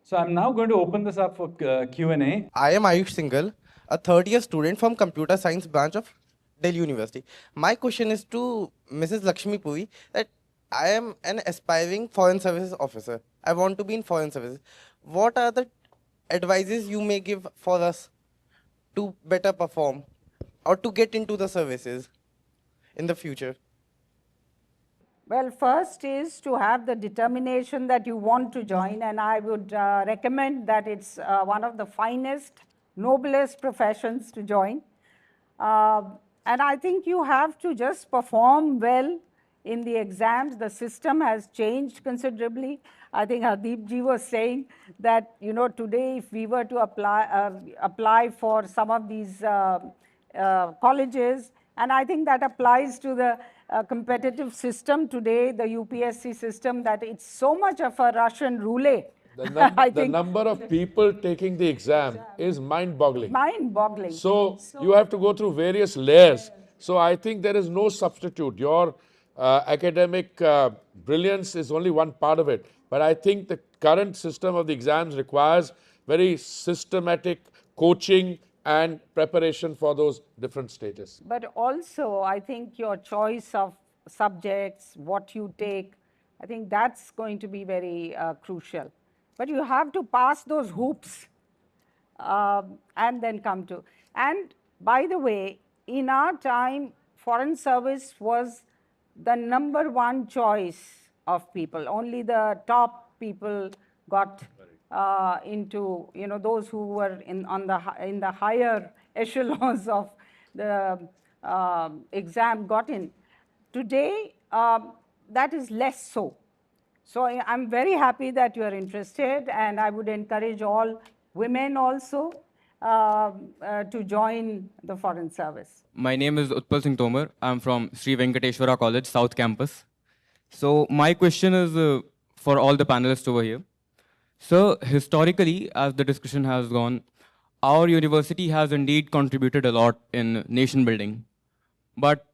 So I'm now going to open this up for Q&A. I am Ayush Singhal, a third-year student from Computer Science branch of Delhi University. My question is to Mrs. Lakshmi Puri that I am an aspiring foreign services officer. I want to be in foreign services. What are the advices you may give for us to better perform or to get into the services in the future? Well, first is to have the determination that you want to join, and I would recommend that it's one of the finest, noblest professions to join. And I think you have to just perform well in the exams. The system has changed considerably. I think Hardeep ji was saying that, today if we were to apply for some of these colleges, and I think that applies to the competitive system today, the UPSC system, that it's so much of a Russian roulette. The number of people taking the exam is mind-boggling. Mind-boggling. So you have to go through various layers. So I think there is no substitute. Your academic brilliance is only one part of it. But I think the current system of the exams requires very systematic coaching and preparation for those different stages. But also, I think your choice of subjects, what you take, I think that's going to be very crucial. But you have to pass those hoops and then come to. And by the way, in our time, foreign service was the #1 choice of people. Only the top people got into, those who were in the higher echelons of the exam got in. Today, that is less so. So I'm very happy that you are interested, and I would encourage all women also to join the foreign service. My name is Utpal Singh Tomar. I'm from Sri Venkateshwara College, South Campus. So my question is for all the panelists over here. So historically, as the discussion has gone, our university has indeed contributed a lot in nation building. But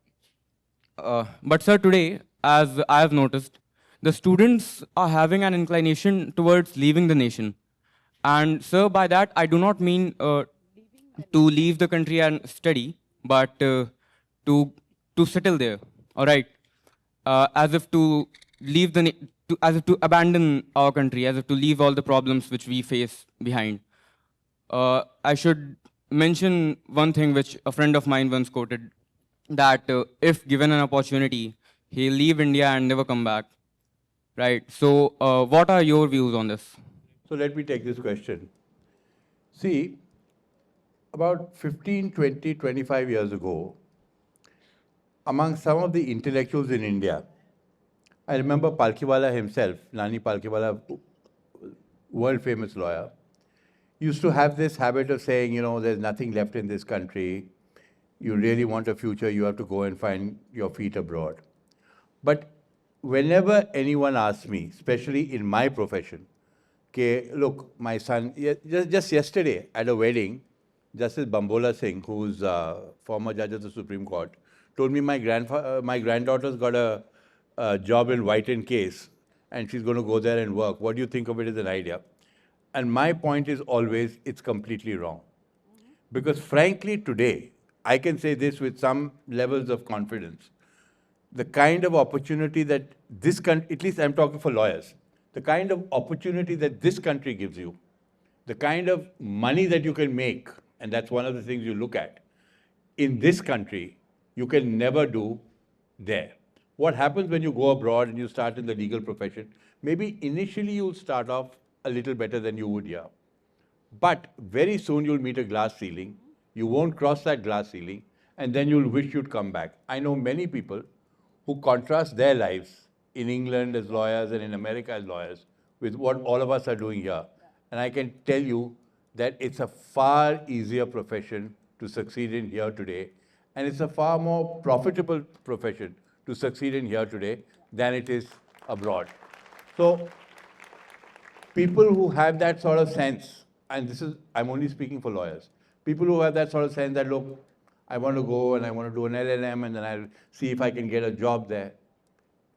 sir, today, as I have noticed, the students are having an inclination towards leaving the nation. And sir, by that, I do not mean to leave the country and study, but to settle there, all right? As if to leave as if to abandon our country, as if to leave all the problems which we face behind. I should mention one thing which a friend of mine once quoted, that if given an opportunity, he'll leave India and never come back, right? So what are your views on this? So let me take this question. See, about 15, 20, 25 years ago, among some of the intellectuals in India, I remember Palkhiwala himself, Nani Palkhiwala, world-famous lawyer, used to have this habit of saying, there's nothing left in this country. You really want a future, you have to go and find your feet abroad. But whenever anyone asks me, especially in my profession, okay, look, my son, just yesterday at a wedding, Justice Bambola Singh, who's former judge of the Supreme Court, told me my granddaughter's got a job in White & Case, and she's going to go there and work. What do you think of it as an idea? And my point is always, it's completely wrong. Because frankly, today, I can say this with some levels of confidence. the kind of opportunity that this country, at least I'm talking for lawyers, the kind of opportunity that this country gives you, the kind of money that you can make, and that's one of the things you look at, in this country, you can never do there. What happens when you go abroad and you start in the legal profession? Maybe initially you'll start off a little better than you would here. But very soon you'll meet a glass ceiling. You won't cross that glass ceiling, and then you'll wish you'd come back. I know many people who contrast their lives in England as lawyers and in America as lawyers with what all of us are doing here. And I can tell you that it's a far easier profession to succeed in here today, and it's a far more profitable profession to succeed in here today than it is abroad. So people who have that sort of sense, and this is, I'm only speaking for lawyers, people who have that sort of sense that, look, I want to go and I want to do an LLM and then I'll see if I can get a job there.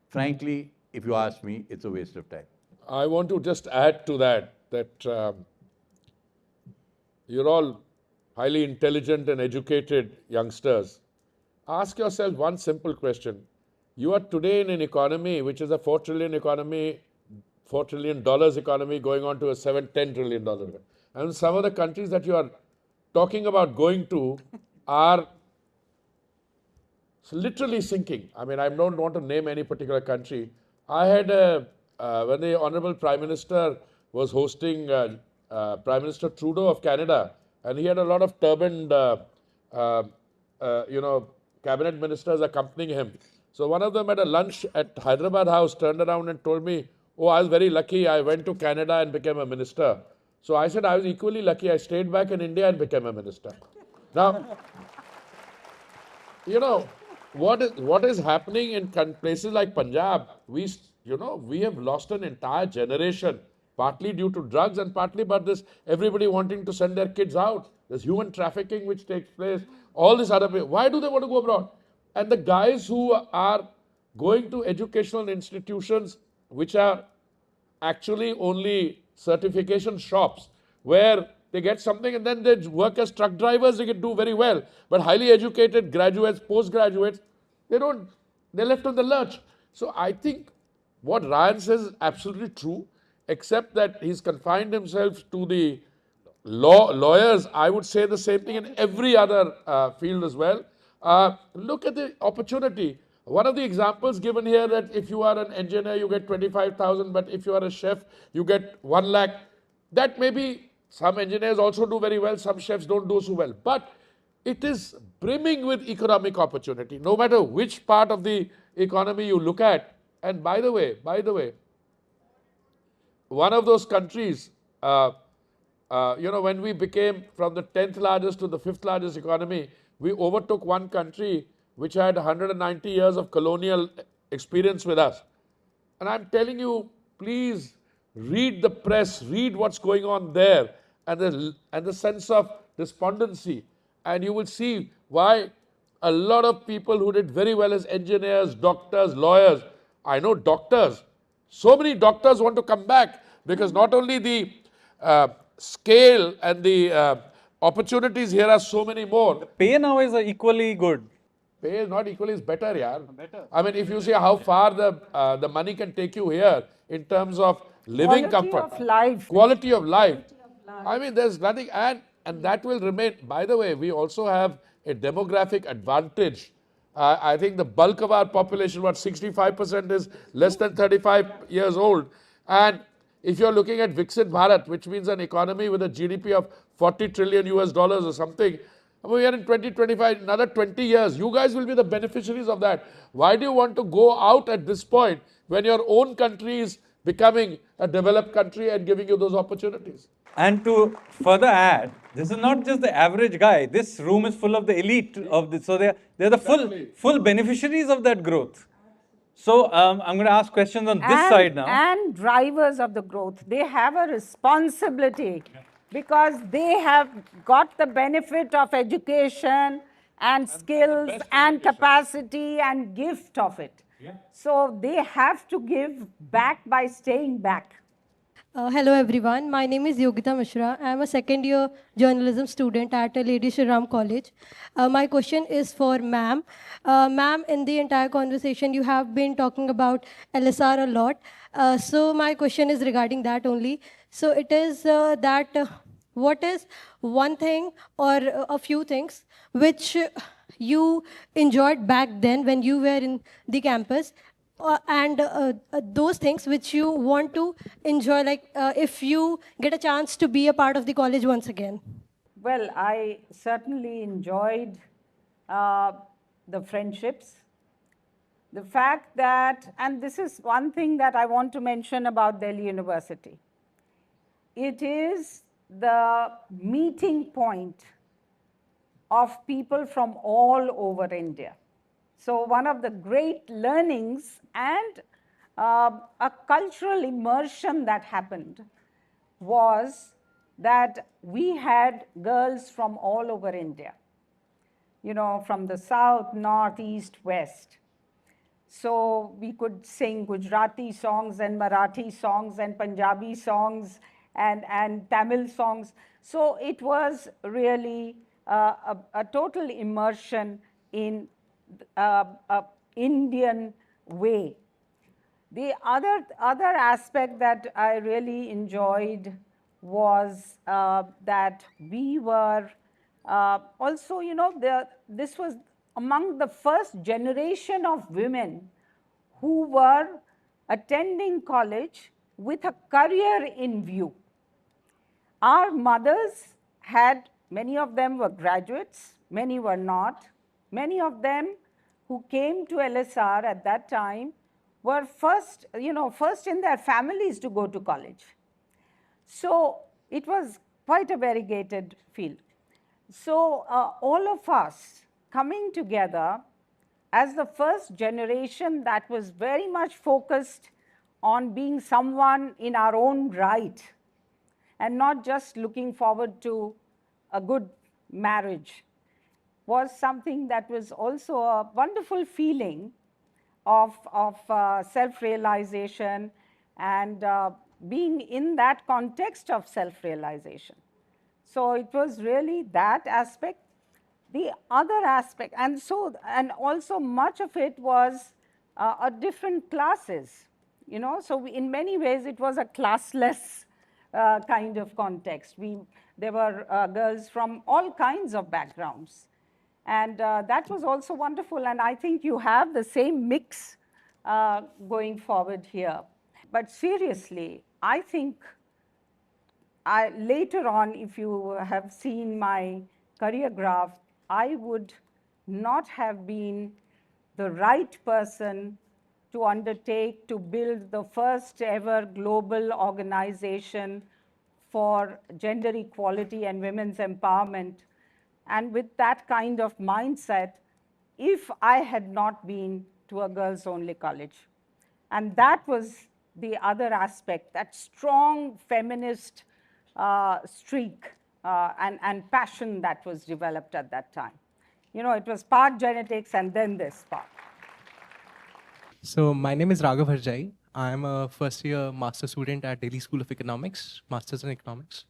Frankly, if you ask me, it's a waste of time. I want to just add to that, you're all highly intelligent and educated youngsters. Ask yourself one simple question. You are today in an economy which is a $4 trillion economy, $4 trillion economy going on to a $10 trillion. And some of the countries that you are talking about going to are literally sinking. I mean, I don't want to name any particular country. I had when the Honorable Prime Minister was hosting Prime Minister Trudeau of Canada, and he had a lot of turbaned, cabinet ministers accompanying him. So one of them at a lunch at Hyderabad House turned around and told me, oh, I was very lucky. I went to Canada and became a minister. So I said, I was equally lucky. I stayed back in India and became a minister. Now, what is happening in places like Punjab, we have lost an entire generation, partly due to drugs and partly but this everybody wanting to send their kids out. There's human trafficking which takes place, all this other. Why do they want to go abroad? And the guys who are going to educational institutions which are actually only certification shops where they get something and then they work as truck drivers, they can do very well. But highly educated graduates, postgraduates, they're left on the lurch. So I think what Raian says is absolutely true, except that he's confined himself to the lawyers. I would say the same thing in every other field as well. Look at the opportunity. One of the examples given here that if you are an engineer, you get 25,000, but if you are a chef, you get 1 lakh. That maybe some engineers also do very well, some chefs don't do so well. But it is brimming with economic opportunity, no matter which part of the economy you look at. And by the way, one of those countries, when we became from the 10th largest to the 5th largest economy, we overtook one country which had 190 years of colonial experience with us. And I'm telling you, please read the press, read what's going on there, and the sense of despondency. And you will see why a lot of people who did very well as engineers, doctors, lawyers, I know doctors, so many doctors want to come back because not only the scale and the opportunities here are so many more. The pay now is equally good. Pay is not equally, it's better, yaar. Better. I mean, if you see how far the money can take you here in terms of living comfort. Quality of life. Quality of life. I mean, there's nothing, and that will remain. By the way, we also have a demographic advantage. I think the bulk of our population, 65% is less than 35 years old. And if you're looking at Viksit Bharat, which means an economy with a GDP of $40 trillion or something, we are in 2025, another 20 years. You guys will be the beneficiaries of that. Why do you want to go out at this point when your own country is becoming a developed country and giving you those opportunities? And to further add, this is not just the average guy. This room is full of the elite of this. So they're the full beneficiaries of that growth. So I'm going to ask questions on this side now. And drivers of the growth. They have a responsibility because they have got the benefit of education and skills and capacity and gift of it. So they have to give back by staying back. Hello everyone, my name is Yogita Mishra. I am a second year journalism student at Lady Shri Ram College. My question is for ma'am. Ma'am, in the entire conversation you have been talking about LSR a lot. So my question is regarding that only. So it is what is one thing or a few things which you enjoyed back then when you were in the campus, and those things which you want to enjoy, like if you get a chance to be a part of the college once again? Well, I certainly enjoyed the friendships. The fact that, and this is one thing that I want to mention about Delhi University, it is the meeting point of people from all over India. So one of the great learnings and a cultural immersion that happened was that we had girls from all over India, you know, from the south, north, east, west. So we could sing Gujarati songs and Marathi songs and Punjabi songs and Tamil songs. So it was really a total immersion in Indian way. The other aspect that I really enjoyed was that we were also, you know, this was among the first generation of women who were attending college with a career in view. Our mothers had, many of them were graduates, many were not. Many of them who came to LSR at that time were first, you know, first in their families to go to college. So it was quite a variegated field. So all of us coming together as the first generation that was very much focused on being someone in our own right and not just looking forward to a good marriage was something that was also a wonderful feeling of self-realization and being in that context of self-realization. So it was really that aspect. The other aspect, and also much of it was different classes, you know. So in many ways it was a classless kind of context. There were girls from all kinds of backgrounds. And that was also wonderful. And I think you have the same mix going forward here. But seriously, I think later on, if you have seen my career graph, I would not have been the right person to undertake to build the first ever global organization for gender equality and women's empowerment. And with that kind of mindset, if I had not been to a girls-only college. And that was the other aspect, that strong feminist streak and passion that was developed at that time. You know, it was part genetics and then this part. So my name is Raghav Harjai. I am a first year master student at Delhi School of Economics, Masters in Economics.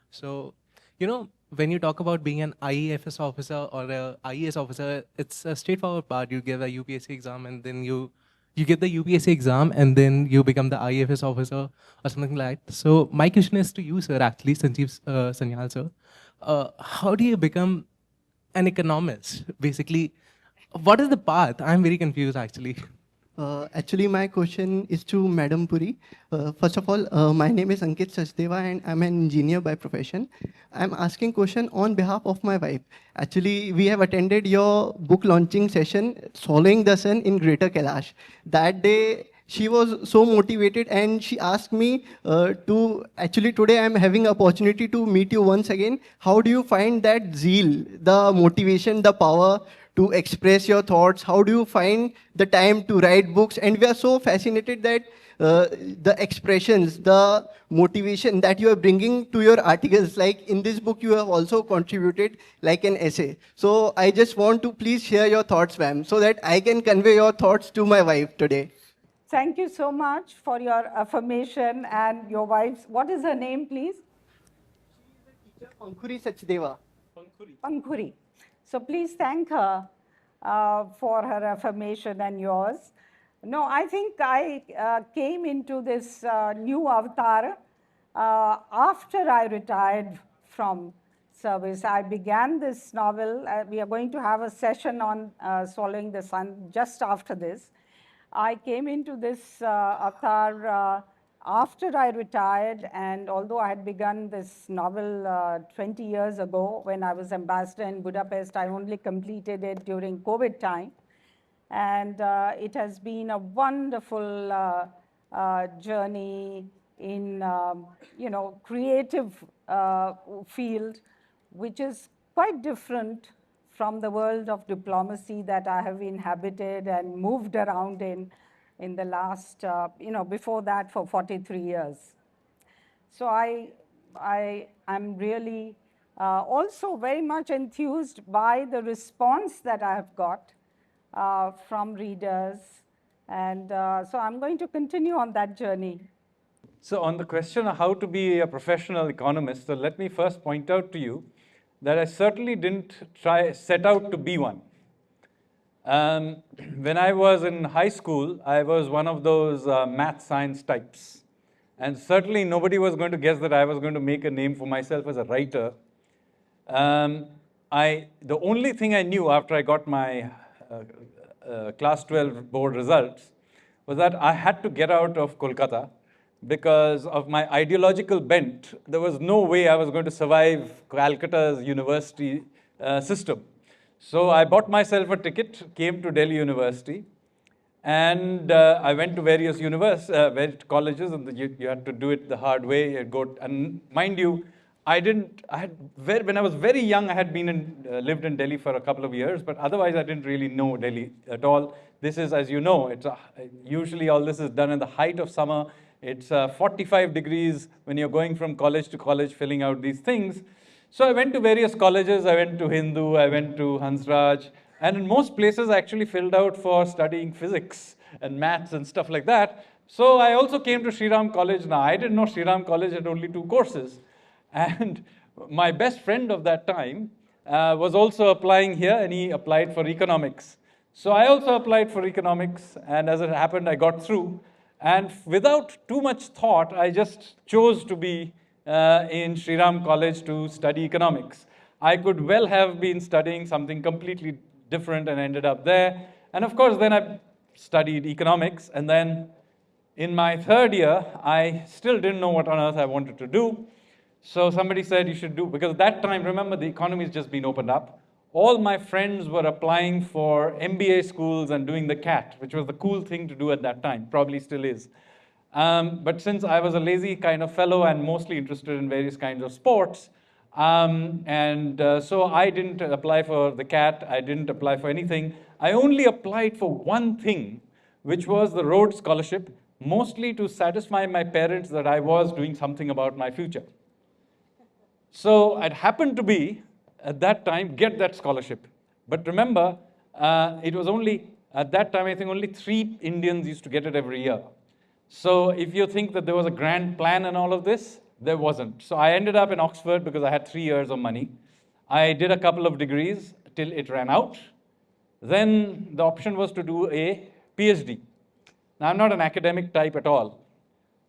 So, you know, when you talk about being an IFS officer or a IES officer, it's a straightforward part. You give a UPSC exam and then you get the UPSC exam and then you become the IFS officer or something like that. So my question is to you, sir, actually, Sanjeev Sanyal, sir. How do you become an economist? Basically, what is the path? I'm very confused, actually. Actually, my question is to Madam Puri. First of all, my name is Ankit Sachdeva and I'm an engineer by profession. I'm asking question on behalf of my wife. Actually, we have attended your book launching session, Swallowing the Sun in Greater Kailash. That day, she was so motivated and she asked me actually today I'm having opportunity to meet you once again. How do you find that zeal, the motivation, the power to express your thoughts? How do you find the time to write books? And we are so fascinated that the expressions, the motivation that you are bringing to your articles, like in this book you have also contributed like an essay. So I just want to please share your thoughts, ma'am, so that I can convey your thoughts to my wife today. Thank you so much for your affirmation and your wife's. What is her name, please? Pankhuri Sachdeva. Pankhuri. So please thank her for her affirmation and yours. No, I think I came into this new avatar after I retired from service. I began this novel. We are going to have a session on Swallowing the Sun just after this. I came into this avatar after I retired, and although I had begun this novel 20 years ago when I was ambassador in Budapest, I only completed it during COVID time. And it has been a wonderful journey in, creative field, which is quite different from the world of diplomacy that I have inhabited and moved around in the last, before that for 43 years. So I'm really also very much enthused by the response that I have got from readers. And so I'm going to continue on that journey. So on the question of how to be a professional economist, so let me first point out to you that I certainly didn't set out to be one. When I was in high school, I was one of those math science types. And certainly nobody was going to guess that I was going to make a name for myself as a writer. The only thing I knew after I got my class 12 board results was that I had to get out of Kolkata because of my ideological bent. There was no way I was going to survive Calcutta's university system. So I bought myself a ticket, came to Delhi University, and I went to various colleges, and you had to do it the hard way. And mind you, when I was very young, I had lived in Delhi for a couple of years, but otherwise I didn't really know Delhi at all. This is, as you know, usually all this is done in the height of summer. It's 45 degrees when you're going from college to college, filling out these things. So I went to various colleges. I went to Hindu, I went to Hansraj, and in most places I actually filled out for studying physics and maths and stuff like that. So I also came to Shri Ram College. Now, I didn't know Shri Ram College had only 2 courses. And my best friend of that time was also applying here, and he applied for economics. So I also applied for economics, and as it happened, I got through. And without too much thought, I just chose to be in Shri Ram College to study economics. I could well have been studying something completely different and ended up there. And of course, then I studied economics. And then in my 3rd year, I still didn't know what on earth I wanted to do. So somebody said you should do, because at that time, remember, the economy has just been opened up. All my friends were applying for MBA schools and doing the CAT, which was the cool thing to do at that time, probably still is. But since I was a lazy kind of fellow and mostly interested in various kinds of sports, so I didn't apply for the CAT, I didn't apply for anything. I only applied for one thing, which was the Rhodes Scholarship, mostly to satisfy my parents that I was doing something about my future. So it happened to be, at that time, get that scholarship. But remember, it was only, at that time, I think only 3 Indians used to get it every year. So if you think that there was a grand plan and all of this, there wasn't. So I ended up in Oxford because I had 3 years of money. I did a couple of degrees till it ran out. Then the option was to do a PhD. Now, I'm not an academic type at all.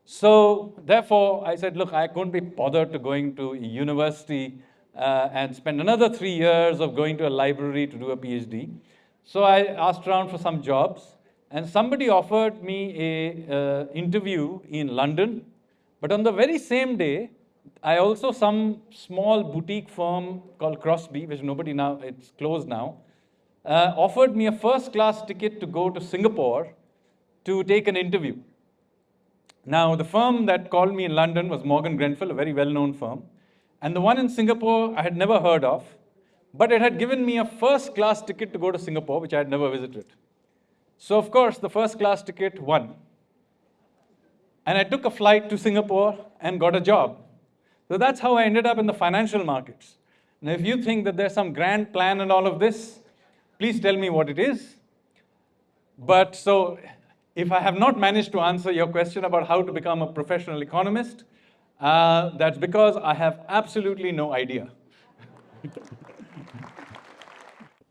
So therefore, I said, look, I couldn't be bothered to going to a university and spend another 3 years of going to a library to do a PhD. So I asked around for some jobs, and somebody offered me an interview in London. But on the very same day, some small boutique firm called Crosby, which nobody now, it's closed now, offered me a first-class ticket to go to Singapore to take an interview. Now, the firm that called me in London was Morgan Grenfell, a very well-known firm. And the one in Singapore I had never heard of, but it had given me a first-class ticket to go to Singapore, which I had never visited. So, of course, the first-class ticket won. And I took a flight to Singapore and got a job. So that's how I ended up in the financial markets. Now, if you think that there's some grand plan and all of this, please tell me what it is. But so if I have not managed to answer your question about how to become a professional economist, that's because I have absolutely no idea.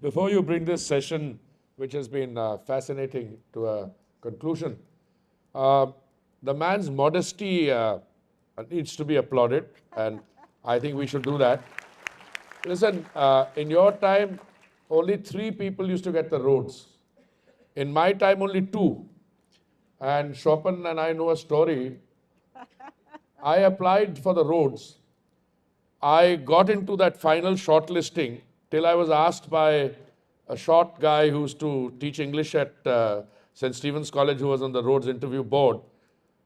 Before you bring this session, which has been fascinating, to a conclusion, the man's modesty needs to be applauded, and I think we should do that. Listen, in your time, only 3 people used to get the roads. In my time, only 2. And Chopin and I know a story. I applied for the roads. I got into that final shortlisting till I was asked by a short guy who used to teach English at St. Stephen's College, who was on the roads interview board.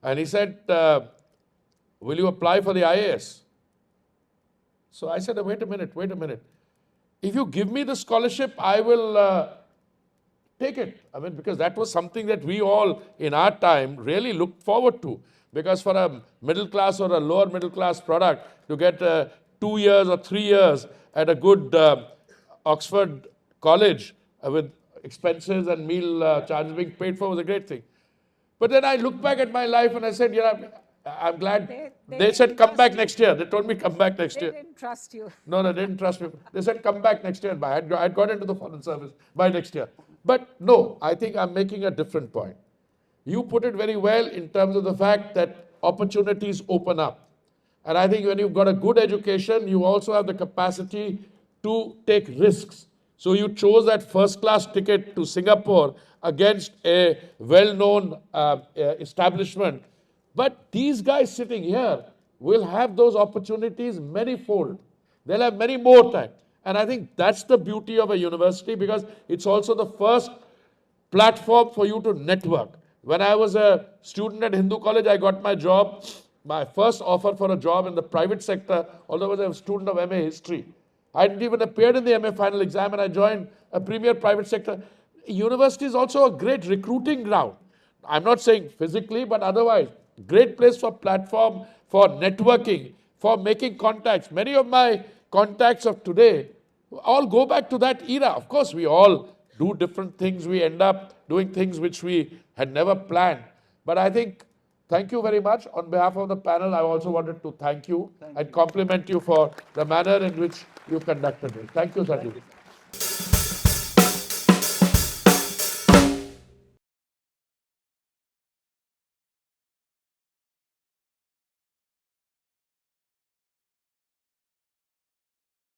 And he said, will you apply for the IAS? So I said, wait a minute. If you give me the scholarship, I will take it. I mean, because that was something that we all in our time really looked forward to. Because for a middle class or a lower middle class product, to get 2 years or 3 years at a good Oxford college with expenses and meal charges being paid for was a great thing. But then I look back at my life and I said, I'm glad. They said, come back next year. They told me, come back next year. They didn't trust you. No, they didn't trust me. They said, come back next year. I had got into the foreign service by next year. But no, I think I'm making a different point. You put it very well in terms of the fact that opportunities open up. And I think when you've got a good education, you also have the capacity to take risks. So you chose that first-class ticket to Singapore against a well-known establishment. But these guys sitting here will have those opportunities many-fold. They'll have many more time. And I think that's the beauty of a university, because it's also the first platform for you to network. When I was a student at Hindu College, I got my job, my first offer for a job in the private sector, although I was a student of MA History. I didn't even appear in the MA final exam, and I joined a premier private sector. University is also a great recruiting ground. I'm not saying physically, but otherwise. Great place for platform, for networking, for making contacts. Many of my contacts of today all go back to that era. Of course, we all do different things. We end up doing things which we had never planned. But I think, thank you very much. On behalf of the panel, I also wanted to thank you and compliment you for the manner in which you conducted it. Thank you, Sanjeev.